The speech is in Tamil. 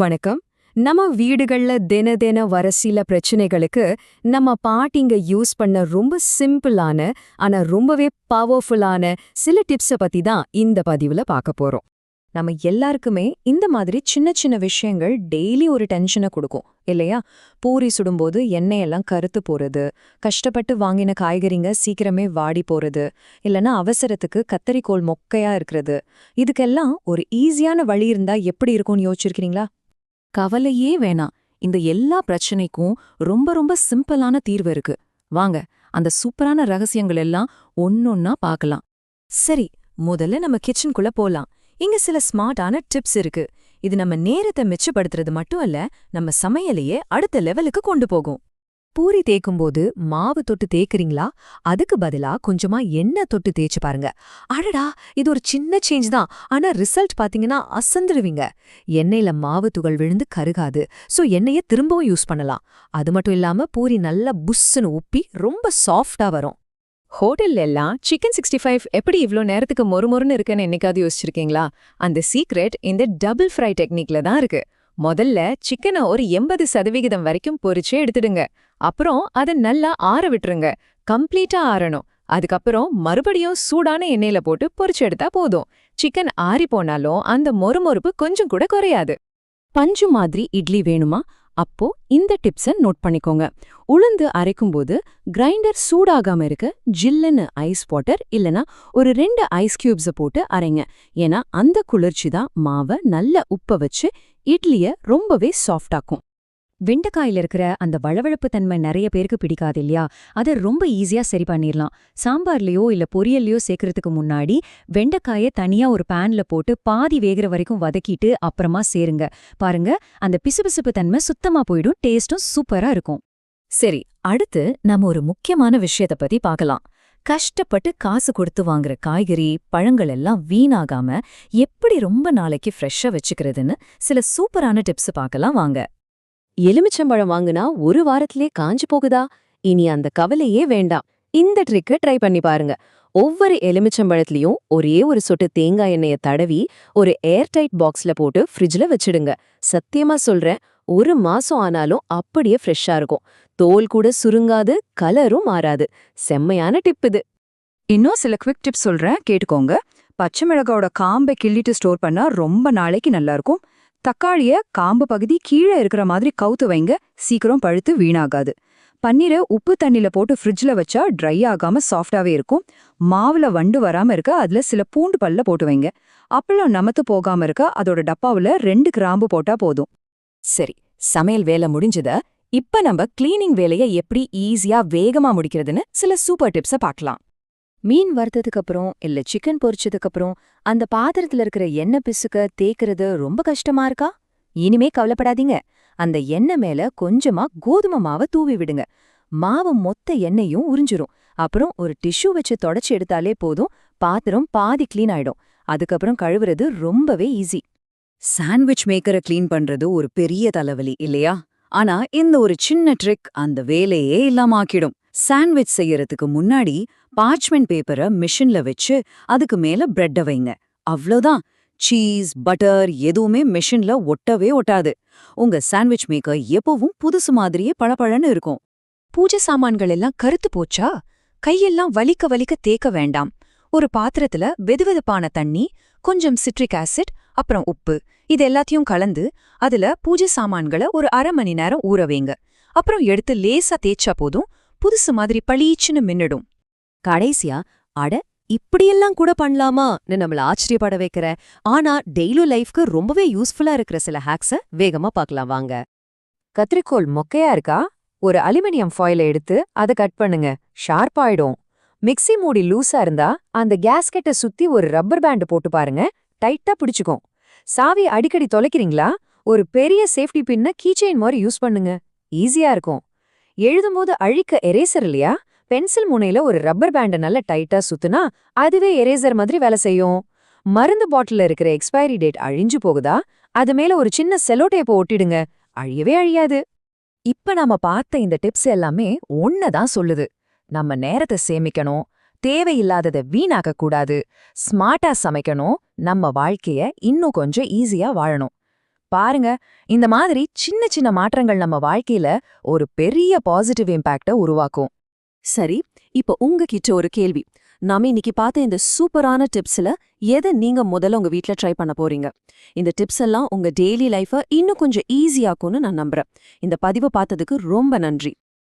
வணக்கம். நம்ம வீடுகள்ல தின வர சில பிரச்சனைகளுக்கு நம்ம பாட்டிங்க யூஸ் பண்ண ரொம்ப சிம்பிளான ஆனா ரொம்பவே பவர்ஃபுல்லான சில டிப்ஸ பத்தி தான் இந்த பதிவுல பார்க்க போறோம். நம்ம எல்லாருக்குமே இந்த மாதிரி சின்ன சின்ன விஷயங்கள் டெய்லி ஒரு டென்ஷனை கொடுக்கும் இல்லையா? பூரி சுடும்போது எண்ணெயெல்லாம் கருத்து போறது, கஷ்டப்பட்டு வாங்கின காய்கறிங்க சீக்கிரமே வாடி போறது, இல்லனா அவசரத்துக்கு கத்தரிக்கோல் மொக்கையா இருக்கிறது. இதுக்கெல்லாம் ஒரு ஈஸியான வழி இருந்தா எப்படி இருக்கும்னு யோசிச்சிருக்கீங்களா? கவலையே வேணாம். இந்த எல்லா பிரச்சனைக்கும் ரொம்ப ரொம்ப சிம்பிளான தீர்வு இருக்கு. வாங்க, அந்த சூப்பரான ரகசியங்கள் எல்லாம் ஒன்னொன்னா பார்க்கலாம். சரி, முதல்ல நம்ம கிச்சனுக்குள்ள போலாம். இங்க சில ஸ்மார்ட்டான டிப்ஸ் இருக்கு. இது நம்ம நேரத்தை மிச்சப்படுத்துறது மட்டும் இல்ல, நம்ம சமையலையே அடுத்த லெவலுக்கு கொண்டு போகும். பூரி தேய்க்கும்போது மாவு தொட்டு தேய்க்கிறீங்களா? அதுக்கு பதிலா கொஞ்சமா எண்ணெய் தொட்டு தேய்ச்சு பாருங்க. அடடா, இது ஒரு சின்ன சேஞ்ச் தான், ஆனா ரிசல்ட் பாத்தீங்கன்னா அசந்துடுவீங்க. எண்ணெயில மாவு துகள் விழுந்து கருகாது, சோ எண்ணெயை திரும்பவும் யூஸ் பண்ணலாம். அது மட்டும் இல்லாம பூரி நல்லா புஷ்ஷுன்னு உப்பி ரொம்ப சாஃப்டா வரும். ஹோட்டல்ல எல்லாம் சிக்கன் 65 எப்படி இவ்ளோ நேரத்துக்கு மொறுமொறுன்னு இருக்குன்னு என்னைக்காவது யோசிச்சிருக்கீங்களா? அந்த சீக்ரெட் இந்த டபுள் ஃப்ரை டெக்னிக்ல தான் இருக்கு. முதல்ல சிக்கனை ஒரு 80% வரைக்கும் பொரிச்சே எடுத்துடுங்க. அப்புறம் அதை நல்லா ஆற விட்டுருங்க. கம்ப்ளீட்டா ஆறணும். அதுக்கப்புறம் மறுபடியும் சூடான எண்ணெயில போட்டு பொரிச்சு எடுத்தா போதும். சிக்கன் ஆறி போனாலும் அந்த மொறுமொறுப்பு கொஞ்சம் கூட குறையாது. பஞ்சு மாதிரி இட்லி வேணுமா? அப்போ இந்த டிப்ஸை நோட் பண்ணிக்கோங்க. உளுந்து அரைக்கும்போது கிரைண்டர் சூடாகாம இருக்க ஜில்லுன்னு ஐஸ் வாட்டர் இல்லனா ஒரு 2 ஐஸ் கியூப்ஸை போட்டு அரைங்க. ஏன்னா அந்த குளிர்ச்சி தான் மாவை நல்ல உப்ப வச்சு இட்லிய ரொம்பவே சாஃப்டாக்கும். வெண்டைக்காயில இருக்கிற அந்த வழவழப்பு தன்மை நிறைய பேருக்கு பிடிக்காது இல்லையா? அதை ரொம்ப ஈஸியா சரி பண்ணிரலாம். சாம்பார்லயோ இல்ல பொரியல்லையோ சேர்க்கறதுக்கு முன்னாடி வெண்டைக்காயை தனியா ஒரு பேன்ல போட்டு பாதி வேகிற வரைக்கும் வதக்கிட்டு அப்புறமா சேருங்க. பாருங்க, அந்த பிசுபிசுப்பு தன்மை சுத்தமா போயிடும், டேஸ்டும் சூப்பரா இருக்கும். சரி, அடுத்து நம்ம ஒரு முக்கியமான விஷயத்த பத்தி பார்க்கலாம். கஷ்டப்பட்டு காசு கொடுத்து வாங்குற காய்கறி, பழங்கள் எல்லாம் வீணாகாம எப்படி ரொம்ப நாளைக்கு ஃப்ரெஷ்ஷா வச்சுக்கிறதுன்னு சில சூப்பரான டிப்ஸ் பார்க்கலாம் வாங்க. எலுமிச்சம்பழம் வாங்குனா ஒரு வாரத்திலே காஞ்சு போகுதா? இனி அந்த கவலையே வேண்டாம். இந்த ட்ரிக்கை ட்ரை பண்ணி பாருங்க. ஒவ்வொரு எலுமிச்சம்பழத்திலையும் ஒரே ஒரு சொட்டு தேங்காய் எண்ணெயை தடவி ஒரு ஏர்டைட் பாக்ஸ்ல போட்டு ஃப்ரிட்ஜ்ல வச்சிடுங்க. சத்தியமா சொல்றேன், 1 மாசம் ஆனாலும் அப்படியே ஃப்ரெஷ்ஷா இருக்கும். தோல் கூட சுருங்காது, கலரும் மாறாது. செம்மையான டிப் இது. இன்னும் சில குவிக் டிப்ஸ் சொல்றேன், கேட்டுக்கோங்க. பச்சை மிளகாவோட காம்பை கிள்ளிட்டு ஸ்டோர் பண்ணா ரொம்ப நாளைக்கு நல்லா இருக்கும். தக்காளிய காம்பு பகுதி கீழே இருக்கிற மாதிரி கவுத்து வைங்க, சீக்கிரம் பழுத்து வீணாகாது. பன்னீரை உப்பு தண்ணில போட்டு ஃப்ரிட்ஜ்ல வச்சா ட்ரை ஆகாம சாஃப்டாவே இருக்கும். மாவுல வண்டு வராம இருக்க அதுல சில பூண்டு பல்ல போட்டு வைங்க. அப்பளம் நமத்து போகாம இருக்க அதோட டப்பாவுல 2 கிராம்பு போட்டா போதும். சரி, சமையல் வேலை முடிஞ்சத. இப்ப நம்ம கிளீனிங் வேலையை எப்படி ஈஸியா வேகமா முடிக்கிறதுன்னு சில சூப்பர் டிப்ஸை பார்க்கலாம். மீன் வறுத்ததுக்கு அப்புறம் இல்ல சிக்கன் பொரிச்சதுக்கு அப்புறம் அந்த பாத்திரத்துல இருக்கிற எண்ணெய் பிசுக்க தேய்க்கிறது ரொம்ப கஷ்டமா இருக்கா? இனிமே கவலைப்படாதீங்க. அந்த எண்ணெய் மேல கொஞ்சமா கோதுமை மாவை தூவி விடுங்க. மாவு மொத்த எண்ணெயும் உறிஞ்சிரும். அப்புறம் ஒரு டிஷ்யூ வச்சு தொடச்சு எடுத்தாலே போதும், பாத்திரம் பாதி கிளீன் ஆயிடும். அதுக்கப்புறம் கழுவுறது ரொம்பவே ஈஸி. சாண்ட்விச் மேக்கரை கிளீன் பண்றது ஒரு பெரிய தலைவலி இல்லையா? ஆனா இந்த ஒரு சின்ன ட்ரிக் அந்த வேலையே இல்லாம ஆக்கிடும். சாண்ட்விச் செய்யறதுக்கு முன்னாடி பார்ச்மெண்ட் பேப்பரை மிஷின்ல வச்சு அதுக்கு மேல பிரெட்டை வைங்க. அவ்வளோதான். சீஸ், பட்டர் எதுவுமே மிஷின்ல ஒட்டவே ஒட்டாது. உங்க சாண்ட்விச் மேக்கர் எப்பவும் புதுசு மாதிரியே பளபளன்னு இருக்கும். பூஜை சாமான்கள் எல்லாம் கருத்து போச்சா? கையெல்லாம் வலிக்க வலிக்க தேக்க வேண்டாம். ஒரு பாத்திரத்துல வெதுவெதுப்பான தண்ணி, கொஞ்சம் சிட்ரிக் ஆசிட், அப்புறம் உப்பு, இது எல்லாத்தையும் கலந்து அதுல பூஜை சாமான்களை ஒரு 1/2 மணி நேரம் ஊற வைங்க. அப்புறம் எடுத்து லேசா தேய்ச்சா போதும், புதுசு மாதிரி பளீச்சுன்னு மின்னிடும். கடைசியா, அட இப்படியெல்லாம் கூட பண்ணலாமான்னு நம்மள ஆச்சரியப்பட வைக்கிற ஆனா டெய்லி லைஃப்க்கு ரொம்பவே யூஸ்ஃபுல்லா இருக்கிற சில ஹேக்ஸ வேகமா பார்க்கலாம் வாங்க. கத்திரிக்கோல் மொக்கையா இருக்கா? ஒரு அலுமினியம் ஃபாயில எடுத்து அதை கட் பண்ணுங்க, ஷார்ப்பாயிடும். மிக்ஸி மூடி லூஸா இருந்தா அந்த கேஸ்கெட்டை சுத்தி ஒரு ரப்பர் பேண்ட் போட்டு பாருங்க, டைட்டா பிடிச்சுக்கும். சாவி அடிக்கடி தொலைக்கிறீங்களா? ஒரு பெரிய சேஃப்டி பின்ன கீச்செயின் மாதிரி யூஸ் பண்ணுங்க, ஈஸியா இருக்கும். எழுதும்போது அழிக்க எரேசர் இல்லையா? பென்சில் முனையில ஒரு ரப்பர் பேண்டை நல்ல டைட்டா சுத்துனா அதுவே எரேசர் மாதிரி வேலை செய்யும். மருந்து பாட்டில இருக்கிற எக்ஸ்பைரி டேட் அழிஞ்சு போகுதா? அது மேல ஒரு சின்ன செலோ டேப்பை ஒட்டிடுங்க, அழியவே அழியாது. இப்ப நாம பார்த்த இந்த டிப்ஸ் எல்லாமே ஒன்னதான் சொல்லுது. நம்ம நேரத்தை சேமிக்கணும், தேவையில்லாததை வீணாக்க கூடாது, ஸ்மார்ட்டா சமைக்கணும், நம்ம வாழ்க்கைய இன்னும் கொஞ்சம் ஈஸியா வாழணும். பாருங்க, இந்த மாதிரி சின்ன சின்ன மாற்றங்கள் நம்ம வாழ்க்கையில ஒரு பெரிய பாசிட்டிவ் இம்பாக்ட உருவாக்கும். சரி, இப்போ உங்ககிட்ட ஒரு கேள்வி. நாம இன்னைக்கு பார்த்த இந்த சூப்பரான டிப்ஸ்ல எதை நீங்க முதல்ல உங்க வீட்ல ட்ரை பண்ண போறீங்க? இந்த டிப்ஸ் எல்லாம் உங்க டெய்லி லைஃப இன்னும் கொஞ்சம் ஈஸியாக்கும்னு நான் நம்புறேன். இந்த பதிவை பார்த்ததுக்கு ரொம்ப நன்றி.